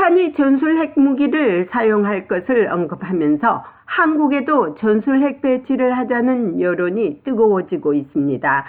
북한이 전술 핵무기를 사용할 것을 언급하면서 한국에도 전술 핵 배치를 하자는 여론이 뜨거워지고 있습니다.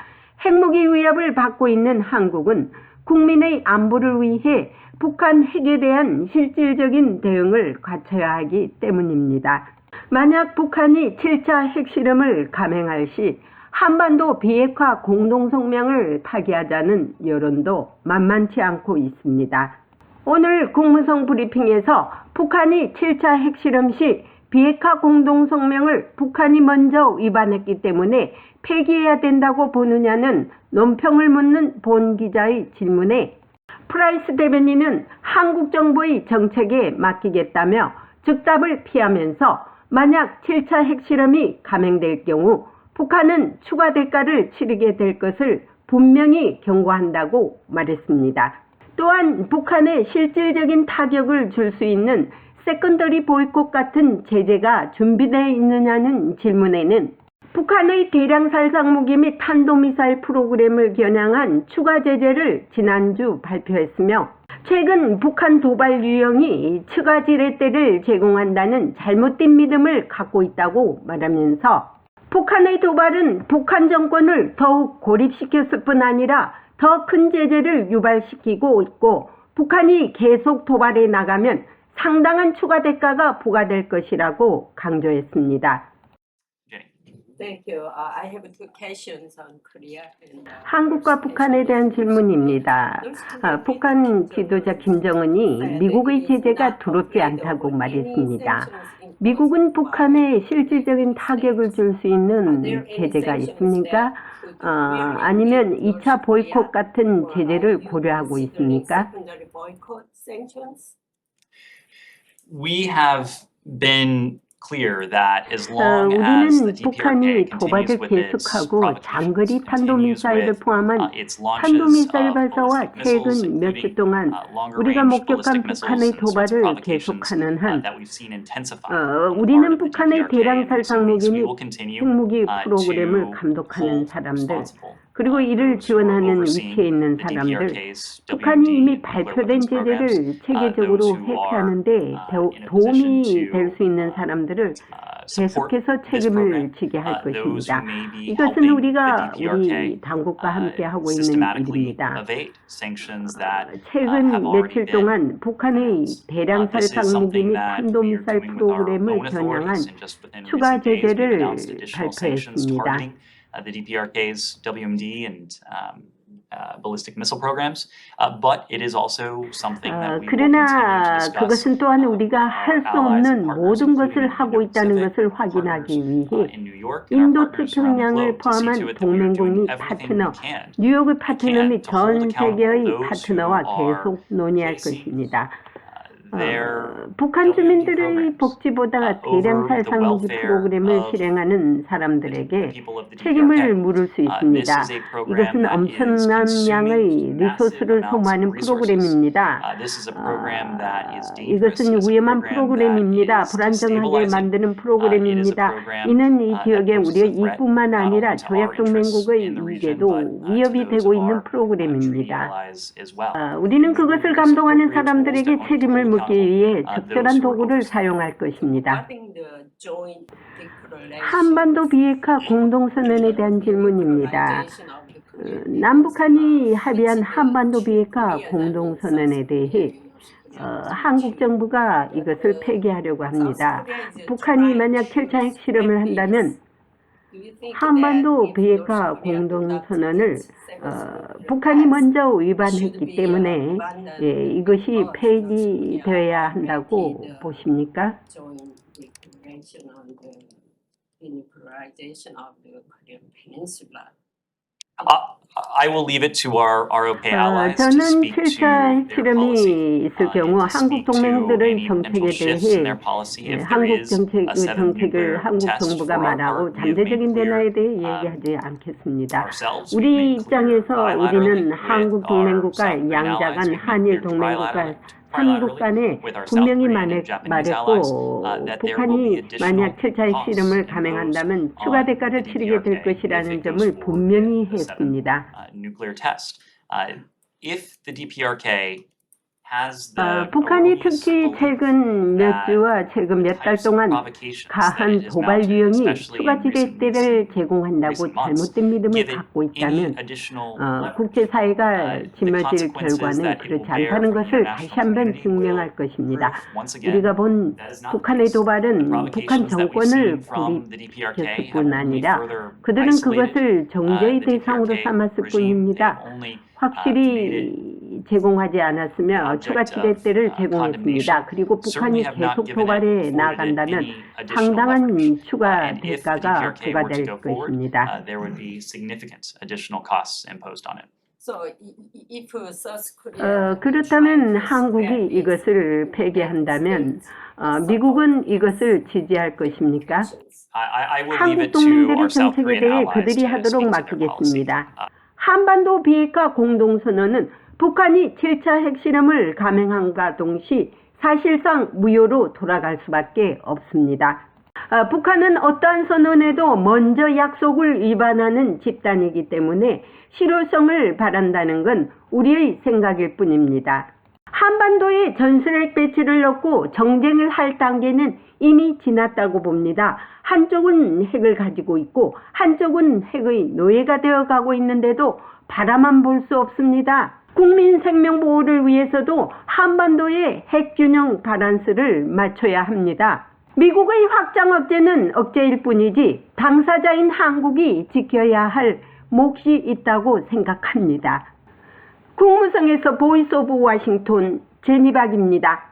핵무기 위협을 받고 있는 한국은 국민의 안보를 위해 북한 핵에 대한 실질적인 대응을 갖춰야 하기 때문입니다. 만약 북한이 7차 핵실험을 감행할 시 한반도 비핵화 공동성명을 파기하자는 여론도 만만치 않고 있습니다. 오늘 국무성 브리핑에서 북한이 7차 핵실험 시 비핵화 공동성명을 북한이 먼저 위반했기 때문에 폐기해야 된다고 보느냐는 논평을 묻는 본 기자의 질문에 프라이스 대변인은 한국 정부의 정책에 맡기겠다며 즉답을 피하면서 만약 7차 핵실험이 감행될 경우 북한은 추가 대가를 치르게 될 것을 분명히 경고한다고 말했습니다. 또한 북한에 실질적인 타격을 줄 수 있는 세컨더리 보이콧 같은 제재가 준비되어 있느냐는 질문에는 북한의 대량 살상무기 및 탄도미사일 프로그램을 겨냥한 추가 제재를 지난주 발표했으며 최근 북한 도발 유형이 추가 지렛대를 제공한다는 잘못된 믿음을 갖고 있다고 말하면서 북한의 도발은 북한 정권을 더욱 고립시켰을 뿐 아니라 더 큰 제재를 유발시키고 있고 북한이 계속 도발해 나가면 상당한 추가 대가가 부과될 것이라고 강조했습니다. Thank you. I have two questions on Korea. 한국과 북한에 대한 질문입니다. 북한 지도자 김정은이 미국의 제재가 두렵지 않다고 말했습니다. 미국은 북한에 실질적인 타격을 줄 수 있는 제재가 있습니까? 아니면 2차 보이콧 같은 제재를 고려하고 있습니까? We have been clear that as long as the 우리는 북한이 DPRK 도발을 continues with its 계속하고 장거리 provocations, 탄도미사일을 continues with 포함한 its launches 탄도미사일 of 발사와 ballistic missiles, 최근 몇 주 including 동안 longer 우리가 range 목격한 ballistic missiles 북한의 and the sorts of 도발을 provocations 계속하는 한 that we've seen intensify 우리는 on the part of the 북한의 DPRK 대량 in recent 살상무기 weeks. We 및 will continue 핵무기 to 프로그램을 감독하는 hold 사람들 responsible 그리고 이를 those who are 지원하는 overseeing 위치에 있는 the 사람들 DPRK's 북한이 WMD 이미 and nuclear 발표된 weapons 제재를 programs, 체계적으로 those who are 회피하는 데 in a position 도움이 to 될 수 있는 사람들을 support 계속해서 this program. 책임을 지게 할 Those 것입니다. who may be 이것은 helping the 우리가 DPRK 우리 당국과 함께 하고 있는 systematically 일입니다. evade sanctions that 최근 have already 며칠 동안 been 북한의 announced. 대량 This is 살상무기 something 및 that we are 탄도미사일 doing with our 프로그램을 own 겨냥한 authorities, and just within 추가 recent days we've 제재를 announced additional sanctions 발표했습니다. targeting the DPRK's WMD and ballistic missile programs, but it is also something that we will continue to 그러나 discuss 그것은 또한 with 우리가 our 할 수 allies and 없는 partners, 모든 것을 including 하고 the 있다는 Indo-Pacific 것을 확인하기 partners 위해 in New York and our 인도 partners around the 태평양을 globe to see 포함한 to it that we are 동맹국 doing 및 everything 파트너, we can 뉴욕의 파트너 및 to hold 전 accountable 세계의 those who 파트너와 are 계속 논의할 placing 것입니다. their 북한 WMD 주민들의 programs 복지보다 over 대량 the 살상무기 welfare 프로그램을 of 실행하는 the 사람들에게 people of the 책임을 DPRK. 물을 수 This 있습니다. is a program 이것은 that is 엄청난 consuming 양의 massive 리소스를 amounts 소모하는 of resources. 프로그램입니다. This is a program that is dangerous. 이것은 It is a 위험한 program 프로그램입니다. that is 불안정하게 destabilizing. 만드는 It is a 프로그램입니다. program 이는 이 that 지역의 poses 우리의 a threat 이익뿐만 not 아니라 only to 조약 our interests 동맹국의 in the region, 이익에도 but to 위협이 those 되고 of 있는 our treaty 프로그램입니다. allies as well. 우리는 그것을 It is 감동하는 appropriate tools that 사람들에게 want to 책임을 hold 묻기 accountable 위해 those 적절한 who are 도구를 overseeing. 사용할 것입니다. Regarding the joint declaration, 한반도 비핵화 공동선언에 대한 질문입니다. 남북한이 합의한 한반도 비핵화 공동선언에 대해 한국 정부가 이것을 폐기하려고 합니다. 북한이 만약 7차 핵실험을 한다면 한반도 비핵화 공동선언을 북한이 먼저 위반했기 때문에 이것이 폐기되어야 한다고 보십니까? I will leave it to our ROK allies to 저는 speak to 7차 their 핵실험이 policy 있을 경우 and to 한국 speak to 동맹들의 any potential 정책에 shifts in 대해 their policy if there 한국 is a seventh 정책을 nuclear 한국 test 정부가 for our 말하고 part. We have made 잠재적인 변화에 clear 대해 얘기하지 않겠습니다. ourselves. We've 우리 made clear 입장에서 우리는 bilaterally 한국 with our 동맹국과 South Korean 양자 allies. 간 We've made 한일 clear 동맹국과 trilaterally 삼국 간에 with our South 분명히 Korean and Japanese allies 말했고 that there will be 북한이 additional 만약 7차 costs 핵실험을 imposed 감행한다면 추가 on 대가를 the 치르게 될 DPRK if 것이라는 it 점을 goes forward 분명히 with the seventh 했습니다. nuclear test. If the DPRK has the 북한이 erroneous 특히 belief 최근 몇 that 주와 최근 몇 달 types of 동안 provocations that 가한 it has 도발 mounted, 유형이 especially 추가 in recent weeks 지렛대를 and 제공한다고 recent months, 잘못된 믿음을 give it 갖고 any 있다면 additional leverage. 국제사회가 The 짊어질 consequences 결과는 that it will 그렇지 bear 않다는 for the 것을 다시 international 한번 community will 증명할 prove 것입니다. once again 우리가 본 that is not the 북한의 case. The 도발은 북한 provocations that we've 정권을 seen from the DPRK have 고립시켰을 뿐 only 아니라 further 그들은 isolated 그것을 정죄의 the 대상으로 DPRK 삼았을 regime. They 뿐입니다. only made it 확실히 제공하지 않았으며 추가 지렛대를 제공했습니다. 그리고 북한이 계속 도발해 나간다면 상당한 추가 대가가 부과될 것입니다. there would be significant additional costs imposed on it. So if South Korea 그렇다면 한국이 이것을 폐기한다면 미국은 이것을 지지할 것입니까? I will leave 한국 it to our 동맹들의 South 정책에 Korean 대해 allies 그들이 to 하도록 speak to their policy. 맡기겠습니다. 한반도 비핵화 공동선언은 북한이 7차 핵실험을 감행함과 동시 사실상 무효로 돌아갈 수밖에 없습니다. 북한은 어떠한 선언에도 먼저 약속을 위반하는 집단이기 때문에 실효성을 바란다는 건 우리의 생각일 뿐입니다. 한반도에 전술핵 배치를 넣고 정쟁을 할 단계는 이미 지났다고 봅니다. 한쪽은 핵을 가지고 있고 한쪽은 핵의 노예가 되어가고 있는데도 바라만 볼 수 없습니다. 국민 생명 보호를 위해서도 한반도의 핵균형 밸런스를 맞춰야 합니다. 미국의 확장 억제는 억제일 뿐이지 당사자인 한국이 지켜야 할 몫이 있다고 생각합니다. 국무성에서 보이스 오브 워싱턴 제니박입니다.